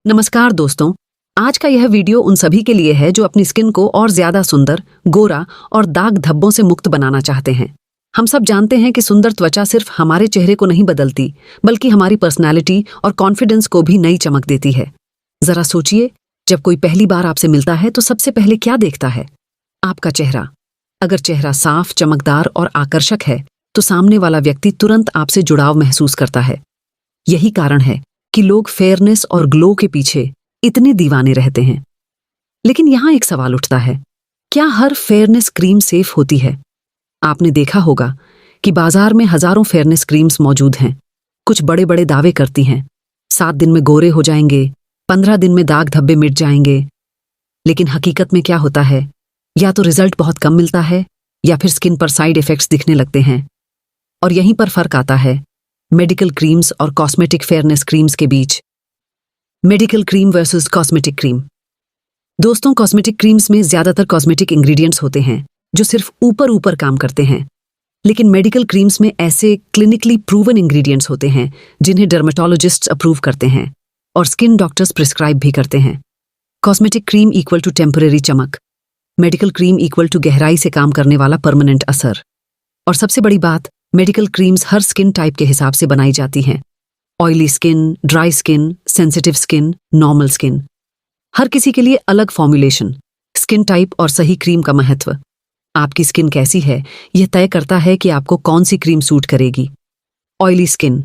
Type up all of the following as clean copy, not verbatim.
नमस्कार दोस्तों, आज का यह वीडियो उन सभी के लिए है जो अपनी स्किन को और ज्यादा सुंदर, गोरा और दाग धब्बों से मुक्त बनाना चाहते हैं। हम सब जानते हैं कि सुंदर त्वचा सिर्फ हमारे चेहरे को नहीं बदलती, बल्कि हमारी पर्सनैलिटी और कॉन्फिडेंस को भी नई चमक देती है। जरा सोचिए, जब कोई पहली बार आपसे मिलता है तो सबसे पहले क्या देखता है? आपका चेहरा। अगर चेहरा साफ, चमकदार और आकर्षक है तो सामने वाला व्यक्ति तुरंत आपसे जुड़ाव महसूस करता है। यही कारण है कि लोग फेयरनेस और ग्लो के पीछे इतने दीवाने रहते हैं। लेकिन यहां एक सवाल उठता है, क्या हर फेयरनेस क्रीम सेफ होती है? आपने देखा होगा कि बाजार में हजारों फेयरनेस क्रीम्स मौजूद हैं। कुछ बड़े बड़े दावे करती हैं, 7 दिन में गोरे हो जाएंगे, 15 दिन में दाग धब्बे मिट जाएंगे। लेकिन हकीकत में क्या होता है? या तो रिजल्ट बहुत कम मिलता है या फिर स्किन पर साइड इफेक्ट्स दिखने लगते हैं। और यहीं पर फर्क आता है मेडिकल क्रीम्स और कॉस्मेटिक फेयरनेस क्रीम्स के बीच। Medical cream versus cosmetic cream. दोस्तों, कॉस्मेटिक क्रीम्स में ज्यादातर कॉस्मेटिक इंग्रेडिएंट्स होते हैं जो सिर्फ ऊपर ऊपर काम करते हैं। लेकिन मेडिकल क्रीम्स में ऐसे क्लिनिकली प्रूवन इंग्रेडिएंट्स होते हैं जिन्हें डर्मेटोलॉजिस्ट्स अप्रूव करते हैं और स्किन डॉक्टर्स प्रिस्क्राइब भी करते हैं। Cosmetic cream equal to temporary चमक, मेडिकल क्रीम इक्वल टू गहराई से काम करने वाला परमानेंट असर। और सबसे बड़ी बात, मेडिकल क्रीम्स हर स्किन टाइप के हिसाब से बनाई जाती हैं। Oily skin, dry skin, sensitive skin, normal skin, हर किसी के लिए अलग फॉर्मुलेशन। स्किन टाइप और सही क्रीम का महत्व। आपकी स्किन कैसी है यह तय करता है कि आपको कौन सी क्रीम सूट करेगी। ऑयली स्किन,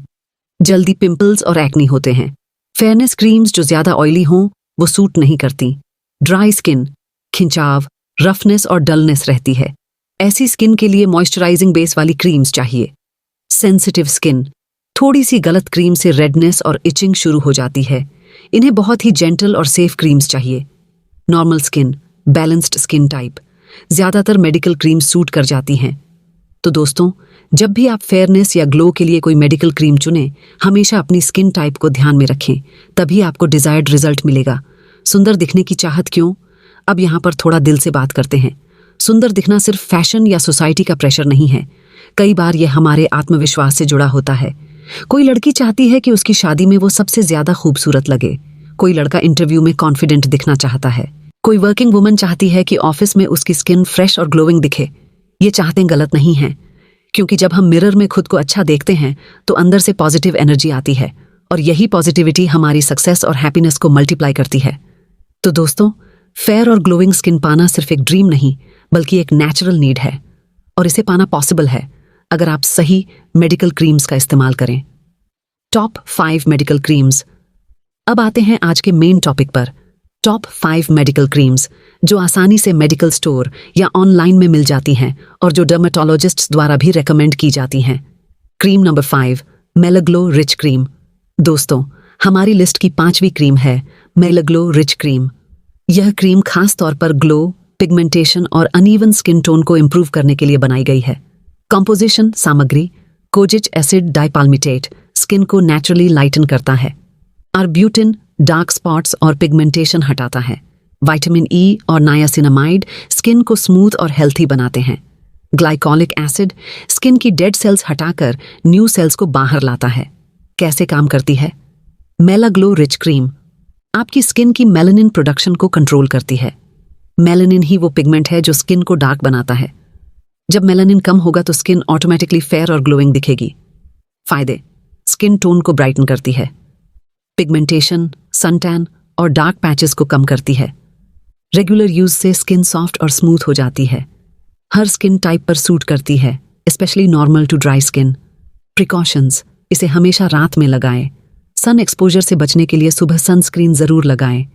जल्दी पिंपल्स और एक्नी होते हैं। फेयरनेस क्रीम्स जो ज्यादा ऑयली हों वो सूट नहीं करती। ड्राई स्किन, खिंचाव, रफनेस और डलनेस रहती है। ऐसी स्किन के लिए मॉइस्चराइजिंग बेस वाली क्रीम्स चाहिए। सेंसिटिव स्किन, थोड़ी सी गलत क्रीम से रेडनेस और इचिंग शुरू हो जाती है। इन्हें बहुत ही जेंटल और सेफ क्रीम्स चाहिए। Normal skin, balanced skin type, ज्यादातर मेडिकल क्रीम्स सूट कर जाती हैं। तो दोस्तों, जब भी आप फेयरनेस या ग्लो के लिए कोई मेडिकल क्रीम चुनें, हमेशा अपनी स्किन टाइप को ध्यान में रखें, तभी आपको डिजायर्ड रिजल्ट मिलेगा। सुंदर दिखने की चाहत क्यों? अब यहाँ पर थोड़ा दिल से बात करते हैं। सुंदर दिखना सिर्फ फैशन या सोसाइटी का प्रेशर नहीं है। कई बार यह हमारे आत्मविश्वास से जुड़ा होता है। कोई लड़की चाहती है कि उसकी शादी में वो सबसे ज्यादा खूबसूरत लगे। कोई लड़का इंटरव्यू में कॉन्फिडेंट दिखना चाहता है। कोई वर्किंग वुमन चाहती है कि ऑफिस में उसकी स्किन फ्रेश और ग्लोइंग दिखे। ये चाहतें गलत नहीं हैं, क्योंकि जब हम मिरर में खुद को अच्छा देखते हैं तो अंदर से पॉजिटिव एनर्जी आती है और यही पॉजिटिविटी हमारी सक्सेस और हैप्पीनेस को मल्टीप्लाई करती है। तो दोस्तों, फेयर और ग्लोइंग स्किन पाना सिर्फ एक ड्रीम नहीं, बल्कि एक नेचुरल नीड है। और इसे पाना पॉसिबल है अगर आप सही मेडिकल क्रीम्स का इस्तेमाल करें। Top 5 medical creams. अब आते हैं आज के मेन टॉपिक पर। टॉप 5 मेडिकल क्रीम्स जो आसानी से मेडिकल स्टोर या ऑनलाइन में मिल जाती हैं और जो डर्मेटोलॉजिस्ट्स द्वारा भी रेकमेंड की जाती हैं। Cream number 5, Melaglow rich cream. दोस्तों, हमारी लिस्ट की 5वीं क्रीम है मेलाग्लो रिच क्रीम। यह क्रीम खास तौर पर ग्लो, पिगमेंटेशन और अनइवन स्किन टोन को इंप्रूव करने के लिए बनाई गई है। कंपोजिशन सामग्री, कोजिक एसिड डाइपाल्मिटेट स्किन को नेचुरली लाइटन करता है। आर्ब्यूटिन डार्क स्पॉट्स और पिगमेंटेशन हटाता है। विटामिन ई और नायासिनामाइड स्किन को स्मूथ और हेल्थी बनाते हैं। ग्लाइकोलिक एसिड स्किन की डेड सेल्स हटाकर न्यू सेल्स को बाहर लाता है। कैसे काम करती है? मेलाग्लो रिच क्रीम आपकी स्किन की मेलानिन प्रोडक्शन को कंट्रोल करती है। मेलानिन ही वो पिगमेंट है जो स्किन को डार्क बनाता है। जब मेलानिन कम होगा तो स्किन ऑटोमेटिकली फेयर और ग्लोइंग दिखेगी। फायदे: स्किन टोन को ब्राइटन करती है, पिगमेंटेशन, सनटैन और डार्क पैचेस को कम करती है। रेगुलर यूज से स्किन सॉफ्ट और स्मूथ हो जाती है। हर स्किन टाइप पर सूट करती है, specially normal to dry skin. Precautions: इसे हमेशा रात में लगाएं। सन एक्सपोजर से बचने के लिए सुबह सनस्क्रीन जरूर लगाएं।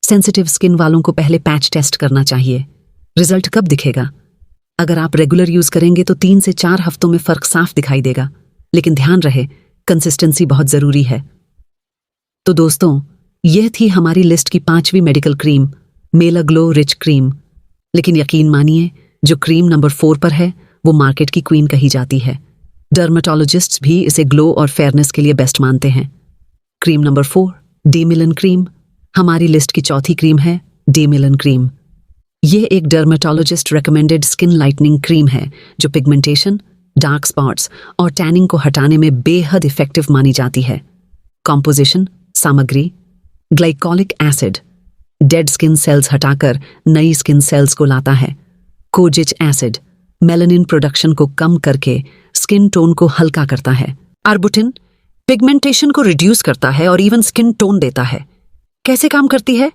सेंसिटिव स्किन वालों को पहले पैच टेस्ट करना चाहिए। रिजल्ट कब दिखेगा? अगर आप रेगुलर यूज करेंगे तो 3 से 4 हफ्तों में फर्क साफ दिखाई देगा। लेकिन ध्यान रहे, कंसिस्टेंसी बहुत जरूरी है। तो दोस्तों, यह थी हमारी लिस्ट की 5वीं मेडिकल क्रीम मेलाग्लो रिच क्रीम। लेकिन यकीन मानिए, जो क्रीम नंबर 4 पर है वो मार्केट की क्वीन कही जाती है। डर्मेटोलॉजिस्ट्स भी इसे ग्लो और फेयरनेस के लिए बेस्ट मानते हैं। Cream number 4, Demelan cream. हमारी लिस्ट की 4थी क्रीम है डे-मिलन क्रीम। यह एक dermatologist recommended skin lightening cream है जो पिगमेंटेशन, डार्क स्पॉट्स और टैनिंग को हटाने में बेहद इफेक्टिव मानी जाती है। कॉम्पोजिशन सामग्री: glycolic acid dead skin cells हटाकर नई स्किन सेल्स को लाता है। कोजिक एसिड मेलानिन प्रोडक्शन को कम करके स्किन टोन को हल्का करता है। आर्बुटिन पिगमेंटेशन को रिड्यूस करता है और इवन स्किन टोन देता है। कैसे काम करती है?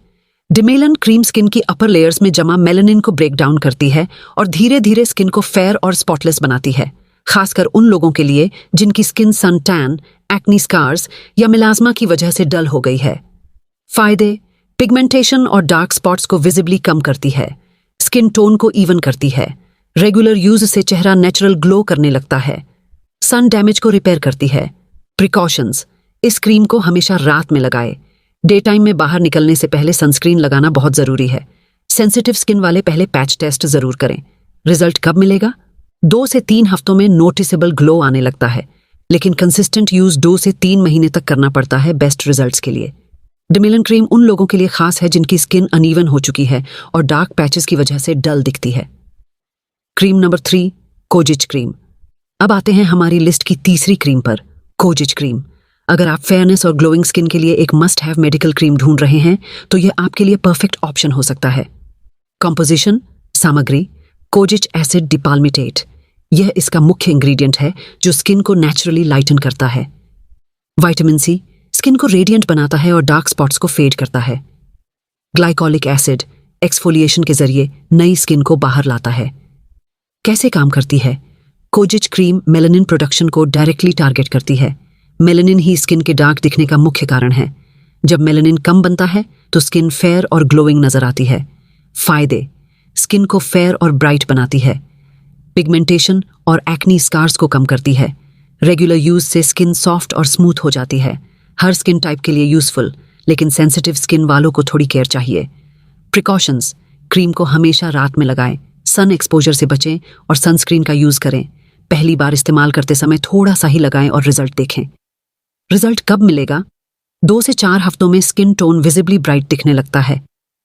डिमेलन क्रीम स्किन की अपर लेयर्स में जमा मेलानिन को ब्रेक डाउन करती है और धीरे धीरे स्किन को फेयर और स्पॉटलेस बनाती है, खासकर उन लोगों के लिए जिनकी skin sun tan, acne scars या मिलाज्मा की वजह से डल हो गई है। फायदे: पिगमेंटेशन और डार्क स्पॉट्स को विजिबली कम करती है, स्किन टोन को इवन करती है, रेगुलर यूज से चेहरा नेचुरल ग्लो करने लगता है, सन डैमेज को रिपेयर करती है। प्रिकॉशंस: इस क्रीम को हमेशा रात में लगाएं। डे टाइम में बाहर निकलने से पहले सनस्क्रीन लगाना बहुत जरूरी है। सेंसिटिव स्किन वाले पहले पैच टेस्ट जरूर करें। रिजल्ट कब मिलेगा? 2 से 3 हफ्तों में नोटिसेबल ग्लो आने लगता है, लेकिन कंसिस्टेंट यूज 2 से 3 महीने तक करना पड़ता है बेस्ट रिजल्ट्स के लिए। डिमेलन क्रीम उन लोगों के लिए खास है जिनकी स्किन अनइवन हो चुकी है और डार्क पैचेस की वजह से डल दिखती है। Cream number 3, kojic cream. अब आते हैं हमारी लिस्ट की तीसरी क्रीम पर, कोजिक क्रीम। अगर आप फेयरनेस और ग्लोइंग स्किन के लिए एक मस्ट हैव मेडिकल क्रीम ढूंढ रहे हैं तो यह आपके लिए परफेक्ट ऑप्शन हो सकता है। कंपोजिशन: सामग्री कोजिक एसिड डिपाल्मिटेट। यह इसका मुख्य इंग्रेडिएंट है जो स्किन को नेचुरली लाइटन करता है। विटामिन सी स्किन को रेडिएंट बनाता है और डार्क स्पॉट्स को फेड करता है। ग्लाइकोलिक एसिड एक्सफोलिएशन के जरिए नई स्किन को बाहर लाता है। कैसे काम करती है? कोजिक क्रीम मेलानिन प्रोडक्शन को डायरेक्टली टारगेट करती है। मेलानिन ही स्किन के डार्क दिखने का मुख्य कारण है। जब मेलानिन कम बनता है तो स्किन फेयर और ग्लोइंग नजर आती है। फायदे: स्किन को फेयर और ब्राइट बनाती है, पिगमेंटेशन और एक्नी स्कार्स को कम करती है, रेगुलर यूज से स्किन सॉफ्ट और स्मूथ हो जाती है। हर स्किन टाइप के लिए यूजफुल, लेकिन सेंसिटिव स्किन वालों को थोड़ी केयर चाहिए। प्रिकॉशंस: क्रीम को हमेशा रात में लगाएं, सन एक्सपोजर से बचें और सनस्क्रीन का यूज करें। पहली बार इस्तेमाल करते समय थोड़ा सा ही लगाएं और रिजल्ट देखें। रिजल्ट कब मिलेगा? 2 से 4 हफ्तों में स्किन टोन विजिबली ब्राइट दिखने लगता है।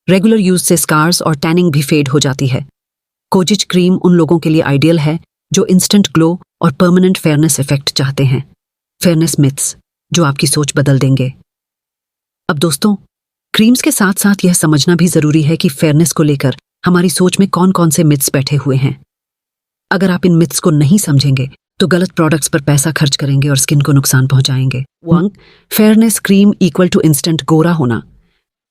रेगुलर यूज से स्कार्स और टैनिंग भी फेड हो जाती है। कोजिक क्रीम उन लोगों के लिए आइडियल है जो इंस्टेंट ग्लो और परमानेंट फेयरनेस इफेक्ट चाहते हैं। फेयरनेस मिथ्स जो आपकी सोच बदल देंगे। अब दोस्तों, क्रीम्स के साथ साथ यह समझना भी जरूरी है कि फेयरनेस को लेकर हमारी सोच में कौन कौन से मिथ्स बैठे हुए हैं। अगर आप इन मिथ्स को नहीं समझेंगे तो गलत प्रोडक्ट्स पर पैसा खर्च करेंगे और स्किन को नुकसान पहुंचाएंगे। 1. Fairness cream equal to instant गोरा होना।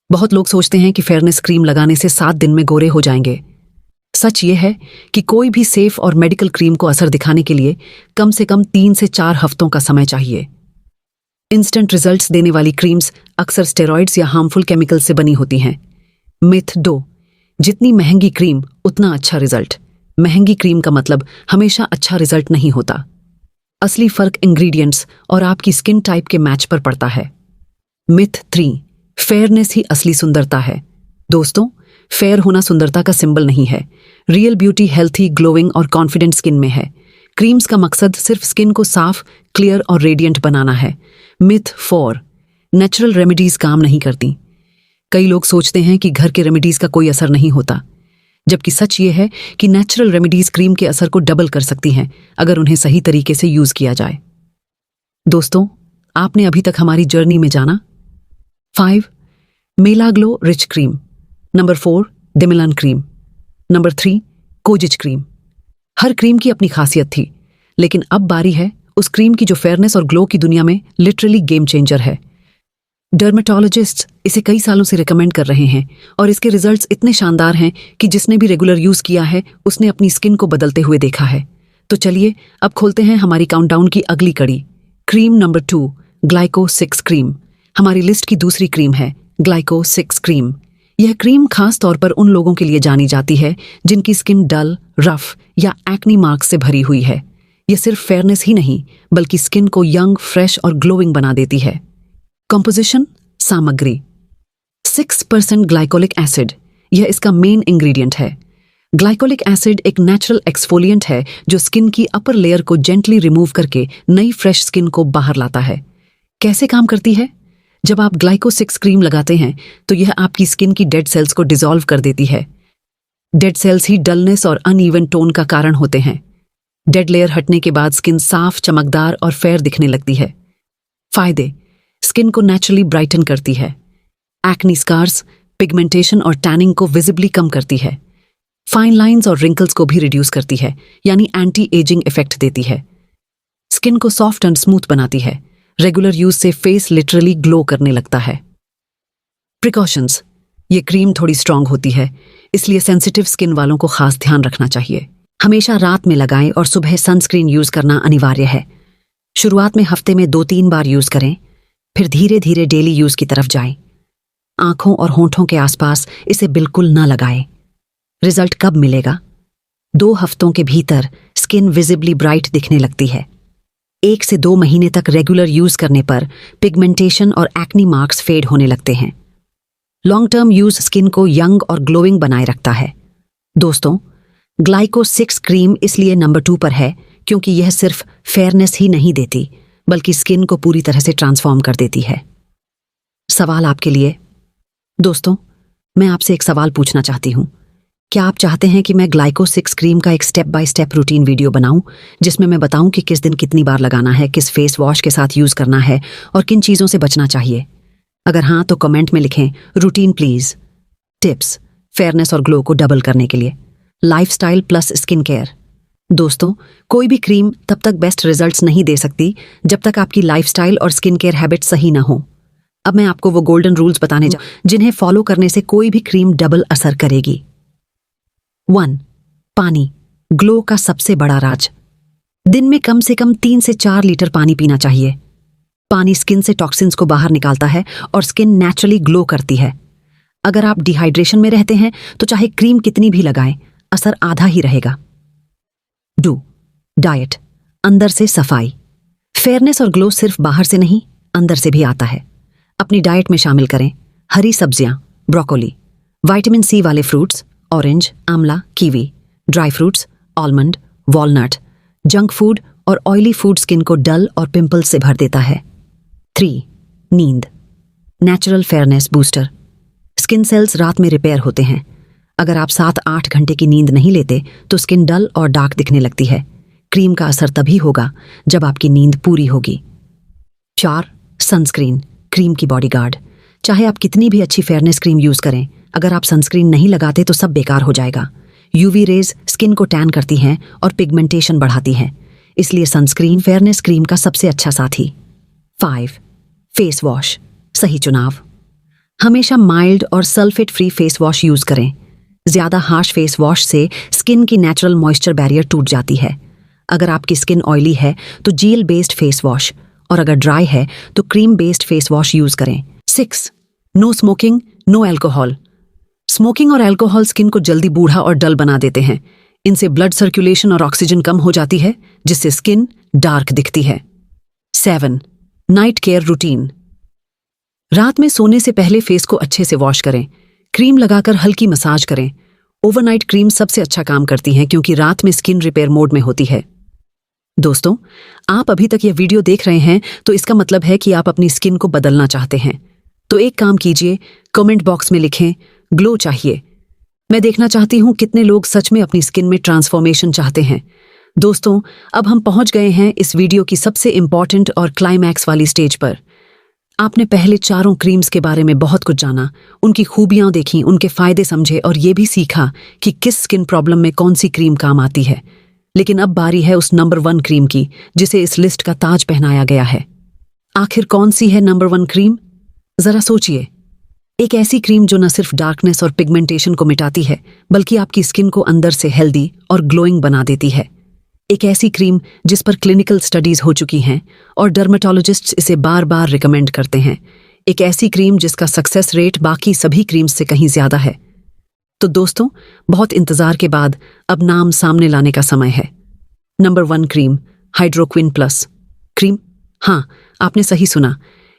बहुत लोग सोचते हैं कि फेयरनेस क्रीम लगाने से 7 दिन में गोरे हो जाएंगे। सच ये है कि कोई भी सेफ और मेडिकल क्रीम को असर दिखाने के लिए कम से कम 3 से 4 हफ्तों का समय चाहिए। इंस्टेंट रिजल्ट्स देने वाली क्रीम्स अक्सर स्टेरॉइड्स या हार्मफुल केमिकल से बनी होती हैं। मिथ 2. जितनी महंगी क्रीम उतना अच्छा रिजल्ट। महंगी क्रीम का मतलब हमेशा अच्छा रिजल्ट नहीं होता। असली फर्क इंग्रेडिएंट्स और आपकी स्किन टाइप के मैच पर पड़ता है। मिथ 3. फेयरनेस ही असली सुंदरता है। दोस्तों, फेयर होना सुंदरता का सिंबल नहीं है। रियल ब्यूटी हेल्थी, ग्लोइंग और कॉन्फिडेंट स्किन में है। क्रीम्स का मकसद सिर्फ स्किन को साफ, क्लियर और रेडिएंट बनाना है। मिथ 4. नेचुरल रेमेडीज काम नहीं करती। कई लोग सोचते हैं कि घर के रेमेडीज का कोई असर नहीं होता, जबकि सच ये है कि नेचुरल रेमेडीज क्रीम के असर को डबल कर सकती हैं अगर उन्हें सही तरीके से यूज किया जाए। दोस्तों, आपने अभी तक हमारी जर्नी में जाना। 5. Melaglow rich cream. Number 4. Demelan cream. Number 3. Kojic cream. हर क्रीम की अपनी खासियत थी, लेकिन अब बारी है उस क्रीम की जो फेयरनेस और ग्लो की दुनिया में लिटरली गेम चेंजर है। डर्मेटोलॉजिस्ट्स इसे कई सालों से रिकमेंड कर रहे हैं और इसके रिजल्ट्स इतने शानदार हैं कि जिसने भी रेगुलर यूज किया है उसने अपनी स्किन को बदलते हुए देखा है। तो चलिए अब खोलते हैं हमारी काउंटडाउन की अगली कड़ी। Cream number 2, glyco 6 cream. हमारी लिस्ट की दूसरी क्रीम है ग्लाइको 6 क्रीम। यह क्रीम खास तौर पर उन लोगों के लिए जानी जाती है जिनकी स्किन डल, रफ या एक्नी मार्क्स से भरी हुई है। यह सिर्फ फेयरनेस ही नहीं बल्कि स्किन को यंग, फ्रेश और ग्लोइंग बना देती है। कंपोजिशन: सामग्री 6% ग्लाइकोलिक एसिड, यह इसका मेन इंग्रेडिएंट है। ग्लाइकोलिक एसिड एक नेचुरल एक्सफोलिएंट है जो स्किन की अपर लेयर को जेंटली रिमूव करके नई फ्रेश स्किन को बाहर लाता है। कैसे काम करती है? जब आप ग्लाइको 6 क्रीम लगाते हैं तो यह आपकी स्किन की डेड सेल्स को डिसॉल्व कर देती है। डेड सेल्स ही डलनेस और अनइवन टोन का कारण होते हैं। डेड लेयर हटने के बाद स्किन साफ, चमकदार और फेयर दिखने लगती है। फायदे: स्किन को नेचुरली ब्राइटन करती है, एक्नी स्कार्स, पिगमेंटेशन और टैनिंग को विजिबली कम करती है। फाइन लाइंस और रिंकल्स को भी रिड्यूस करती है, यानी एंटी एजिंग इफेक्ट देती है। स्किन को सॉफ्ट एंड स्मूथ बनाती है। रेगुलर यूज से फेस लिटरली ग्लो करने लगता है। प्रिकॉशंस: ये क्रीम थोड़ी स्ट्रांग होती है, इसलिए सेंसिटिव स्किन वालों को खास ध्यान रखना चाहिए। हमेशा रात में लगाएं और सुबह सनस्क्रीन यूज करना अनिवार्य है। शुरुआत में हफ्ते में 2-3 बार यूज करें, फिर धीरे धीरे डेली यूज की तरफ जाएं। आंखों और होंठों के आसपास इसे बिल्कुल न लगाएं। रिजल्ट कब मिलेगा? 2 हफ्तों के भीतर स्किन विजिबली ब्राइट दिखने लगती है। 1 से 2 महीने तक रेगुलर यूज करने पर पिगमेंटेशन और एक्नी मार्क्स फेड होने लगते हैं। लॉन्ग टर्म यूज स्किन को यंग और ग्लोइंग बनाए रखता है। दोस्तों, ग्लाइको 6 क्रीम इसलिए नंबर 2 पर है क्योंकि यह सिर्फ फेयरनेस ही नहीं देती, बल्कि स्किन को पूरी तरह से ट्रांसफॉर्म कर देती है। सवाल आपके लिए। दोस्तों, मैं आपसे एक सवाल पूछना चाहती हूँ। क्या आप चाहते हैं कि मैं ग्लाइको 6 क्रीम का एक step by step routine video बनाऊं, जिसमें मैं बताऊं कि किस दिन कितनी बार लगाना है, किस फेस वॉश के साथ यूज करना है और किन चीजों से बचना चाहिए? अगर हाँ तो कमेंट में लिखें रूटीन प्लीज। टिप्स: फेयरनेस और ग्लो को डबल करने के लिए। Lifestyle plus skin care. दोस्तों, कोई भी क्रीम तब तक बेस्ट रिजल्ट्स नहीं दे सकती जब तक आपकी लाइफस्टाइल और स्किन केयर हैबिट सही ना हो। अब मैं आपको वो गोल्डन रूल्स बताने जिन्हें फॉलो करने से कोई भी क्रीम डबल असर करेगी। 1. पानी, ग्लो का सबसे बड़ा राज। दिन में कम से कम 3 से 4 लीटर पानी पीना चाहिए। पानी स्किन से टॉक्सिन्स को बाहर निकालता है और स्किन नेचुरली ग्लो करती है। अगर आप डिहाइड्रेशन में रहते हैं तो चाहे क्रीम कितनी भी लगाएं, असर आधा ही रहेगा। 2. डाइट, अंदर से सफाई। फेयरनेस और ग्लो सिर्फ बाहर से नहीं, अंदर से भी आता है। अपनी डाइट में शामिल करें हरी सब्जियां, ब्रोकोली, विटामिन सी वाले फ्रूट्स, ऑरेंज, आंवला, kiwi, dry fruits, almond, walnut. Junk food और ऑयली फूड स्किन को डल और पिंपल्स से भर देता है। 3. नींद, natural fairness booster. Skin cells रात में रिपेयर होते हैं। अगर आप 7-8 घंटे की नींद नहीं लेते तो स्किन डल और डार्क दिखने लगती है। क्रीम का असर तभी होगा जब आपकी नींद पूरी होगी। 4. सनस्क्रीन, क्रीम की बॉडीगार्ड। चाहे आप कितनी भी अच्छी फेयरनेस क्रीम यूज करें, अगर आप सनस्क्रीन नहीं लगाते तो सब बेकार हो जाएगा। यूवी रेज स्किन को टैन करती हैं और पिगमेंटेशन बढ़ाती हैं, इसलिए सनस्क्रीन फेयरनेस क्रीम का सबसे अच्छा साथी। 5. फेस वॉश, सही चुनाव। हमेशा माइल्ड और sulphate free face wash use करें। ज्यादा हार्श फेस वॉश से स्किन की नेचुरल मॉइस्चर बैरियर टूट जाती है। अगर आपकी स्किन ऑयली है तो जेल बेस्ड फेस वॉश, और अगर ड्राई है तो cream based face wash use करें। 6. No smoking, no alcohol. Smoking और अल्कोहल स्किन को जल्दी बूढ़ा और डल बना देते हैं। इनसे ब्लड सर्कुलेशन और ऑक्सीजन कम हो जाती है, जिससे स्किन डार्क दिखती है। 7. Night care routine. रात में सोने से पहले फेस को अच्छे से वॉश करें। क्रीम लगाकर हल्की मसाज करें। ओवरनाइट क्रीम सबसे अच्छा काम करती हैं क्योंकि रात में स्किन रिपेयर मोड में होती है। दोस्तों, आप अभी तक यह वीडियो देख रहे हैं तो इसका मतलब है कि आप अपनी स्किन को बदलना चाहते हैं। तो एक काम कीजिए, कमेंट बॉक्स में लिखें ग्लो चाहिए। मैं देखना चाहती हूं कितने लोग सच में अपनी स्किन में ट्रांसफॉर्मेशन चाहते हैं। दोस्तों, अब हम पहुंच गए हैं इस वीडियो की सबसे इंपॉर्टेंट और क्लाइमैक्स वाली स्टेज पर। आपने पहले 4 क्रीम्स के बारे में बहुत कुछ जाना, उनकी खूबियां देखी, उनके फायदे समझे और ये भी सीखा कि किस स्किन प्रॉब्लम में कौन सी क्रीम काम आती है। लेकिन अब बारी है उस नंबर 1 क्रीम की, जिसे इस लिस्ट का ताज पहनाया गया है। आखिर कौन सी है नंबर 1 क्रीम? जरा सोचिए। एक ऐसी क्रीम जो न सिर्फ डार्कनेस और पिगमेंटेशन को मिटाती है, बल्कि आपकी स्किन को अंदर से हेल्दी और ग्लोइंग बना देती है। एक ऐसी क्रीम जिस पर क्लिनिकल स्टडीज हो चुकी हैं और डर्मेटोलॉजिस्ट्स इसे बार बार रिकमेंड करते हैं। एक ऐसी क्रीम जिसका सक्सेस रेट बाकी सभी क्रीम्स से कहीं ज्यादा है। तो दोस्तों, बहुत इंतजार के बाद अब नाम सामने लाने का समय है। Number 1 cream, हाइड्रोक्विन plus cream. हाँ, आपने सही सुना।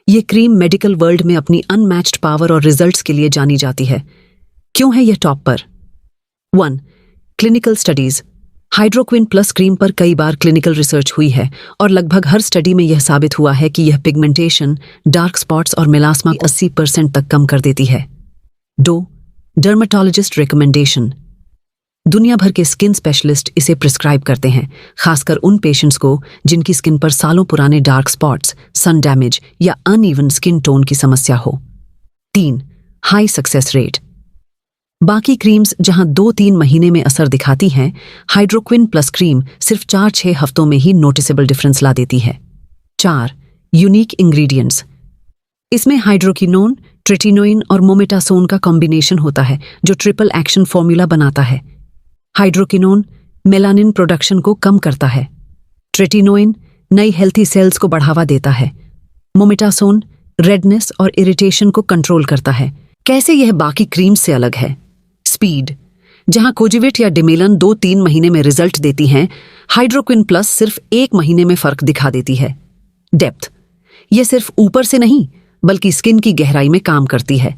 ये क्रीम मेडिकल वर्ल्ड में अपनी अनमैच्ड पावर और रिजल्ट्स के लिए जानी जाती है। क्यों है यह टॉप पर? 1. Clinical studies. हाइड्रोक्विन प्लस क्रीम पर कई बार क्लिनिकल रिसर्च हुई है और लगभग हर स्टडी में यह साबित हुआ है कि यह पिगमेंटेशन, डार्क स्पॉट्स और मेलास्मा 80% तक कम कर देती है। 2. Dermatologist recommendation. दुनिया भर के स्किन स्पेशलिस्ट इसे प्रिस्क्राइब करते हैं, खासकर उन पेशेंट्स को जिनकी स्किन पर सालों पुराने डार्क स्पॉट्स, सन डैमेज या अनइवन स्किन टोन की समस्या हो। 3. High success rate. बाकी क्रीम्स जहां 2-3 महीने में असर दिखाती हैं, हाइड्रोक्विन प्लस क्रीम सिर्फ 4-6 हफ्तों में ही नोटिसेबल डिफरेंस ला देती है। 4. Unique ingredients. इसमें हाइड्रोक्विनोन, ट्रेटिनोइन और मोमेटासोन का कॉम्बिनेशन होता है जो ट्रिपल एक्शन फॉर्मूला बनाता है। हाइड्रोक्विनोन मेलानिन प्रोडक्शन को कम करता है। ट्रेटिनोइन नई हेल्थी सेल्स को बढ़ावा देता है। मोमेटासोन रेडनेस और इरिटेशन को कंट्रोल करता है। कैसे यह बाकी क्रीम्स से अलग है? स्पीड। जहां कोजिविट या डिमेलन 2-3 महीने में रिजल्ट देती हैं, हाइड्रोक्विन प्लस सिर्फ 1 महीने में फर्क दिखा देती है। डेप्थ। यह सिर्फ ऊपर से नहीं बल्कि स्किन की गहराई में काम करती है।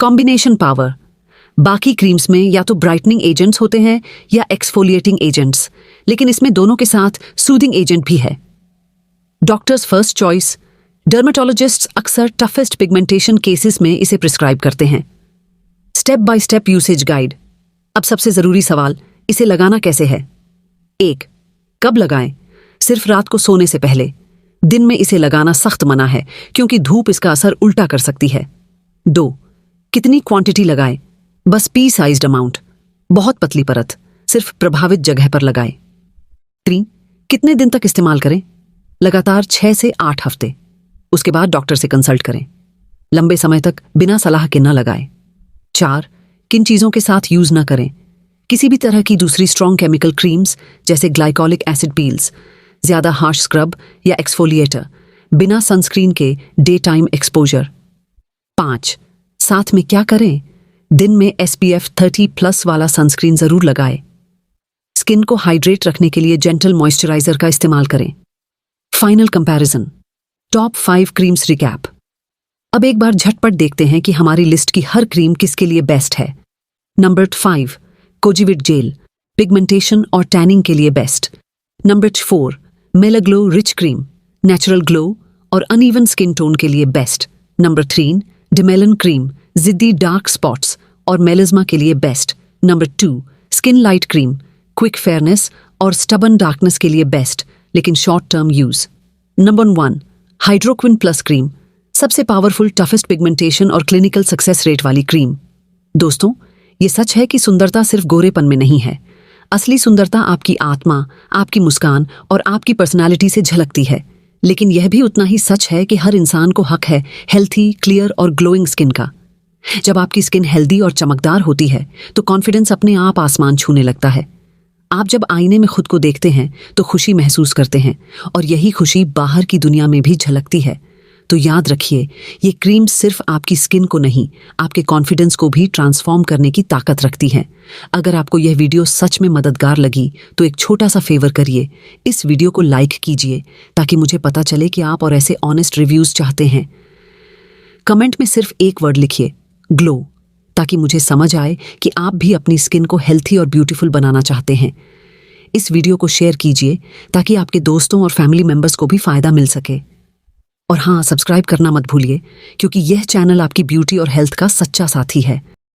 Combination power. बाकी क्रीम्स में या तो ब्राइटनिंग एजेंट्स होते हैं या एक्सफोलिएटिंग एजेंट्स, लेकिन इसमें दोनों के साथ सूदिंग एजेंट भी है। Doctors first choice. डर्मेटोलॉजिस्ट्स अक्सर टफेस्ट पिगमेंटेशन केसेस में इसे प्रिस्क्राइब करते हैं। Step by step usage guide. अब सबसे जरूरी सवाल, इसे लगाना कैसे है? 1. कब लगाएं? सिर्फ रात को सोने से पहले। दिन में इसे लगाना सख्त मना है क्योंकि धूप इसका असर उल्टा कर सकती है। 2. कितनी क्वांटिटी लगाएं? बस पी साइज्ड अमाउंट, बहुत पतली परत, सिर्फ प्रभावित जगह पर लगाएं। 3. कितने दिन तक इस्तेमाल करें? लगातार 6 से 8 हफ्ते। उसके बाद डॉक्टर से कंसल्ट करें। लंबे समय तक बिना सलाह के न लगाएं। 4. किन चीजों के साथ यूज न करें? किसी भी तरह की दूसरी स्ट्रॉन्ग केमिकल क्रीम्स जैसे ग्लाइकोलिक एसिड पील्स, ज्यादा हार्श स्क्रब या एक्सफोलिएटर, बिना सनस्क्रीन के डे टाइम एक्सपोजर। 5. साथ में क्या करें? दिन में SPF 30+ वाला सनस्क्रीन जरूर लगाएं। स्किन को हाइड्रेट रखने के लिए जेंटल मॉइस्चराइजर का इस्तेमाल करें। Final comparison. Top 5 creams recap. अब एक बार झटपट देखते हैं कि हमारी लिस्ट की हर क्रीम किसके लिए बेस्ट है। नंबर 5 कोजिविट जेल, पिगमेंटेशन और टैनिंग के लिए best. Number 4 Melaglow rich cream, natural glow और अनइवन स्किन टोन के लिए बेस्ट। नंबर 3 डिमेलन क्रीम, जिद्दी डार्क स्पॉट्स और मेलिज्मा के लिए best. Number 2 skin lite cream, quick fairness और स्टबन डार्कनेस के लिए बेस्ट लेकिन short term use. Number 1 hydroquin plus cream, सबसे पावरफुल, टफेस्ट पिगमेंटेशन और क्लिनिकल सक्सेस रेट वाली क्रीम। दोस्तों, ये सच है कि सुंदरता सिर्फ गोरेपन में नहीं है। असली सुंदरता आपकी आत्मा, आपकी मुस्कान और आपकी पर्सनालिटी से झलकती है। लेकिन यह भी उतना ही सच है कि हर इंसान को हक है हेल्थी, क्लियर और ग्लोइंग स्किन का। जब आपकी स्किन हेल्दी और चमकदार होती है तो कॉन्फिडेंस अपने आप आसमान छूने लगता है। आप जब आईने में खुद को देखते हैं तो खुशी महसूस करते हैं और यही खुशी बाहर की दुनिया में भी झलकती है। तो याद रखिए, ये क्रीम सिर्फ आपकी स्किन को नहीं, आपके कॉन्फिडेंस को भी ट्रांसफॉर्म करने की ताकत रखती हैं। अगर आपको यह वीडियो सच में मददगार लगी तो एक छोटा सा फेवर करिए, इस वीडियो को लाइक कीजिए ताकि मुझे पता चले कि आप और ऐसे ऑनेस्ट रिव्यूज चाहते हैं। कमेंट में सिर्फ एक वर्ड लिखिए, ग्लो, ताकि मुझे समझ आए कि आप भी अपनी स्किन को हेल्थी और ब्यूटीफुल बनाना चाहते हैं। इस वीडियो को शेयर कीजिए ताकि आपके दोस्तों और फैमिली मेंबर्स को भी फायदा मिल सके। और हाँ, सब्सक्राइब करना मत भूलिए क्योंकि यह चैनल आपकी ब्यूटी और हेल्थ का सच्चा साथी है।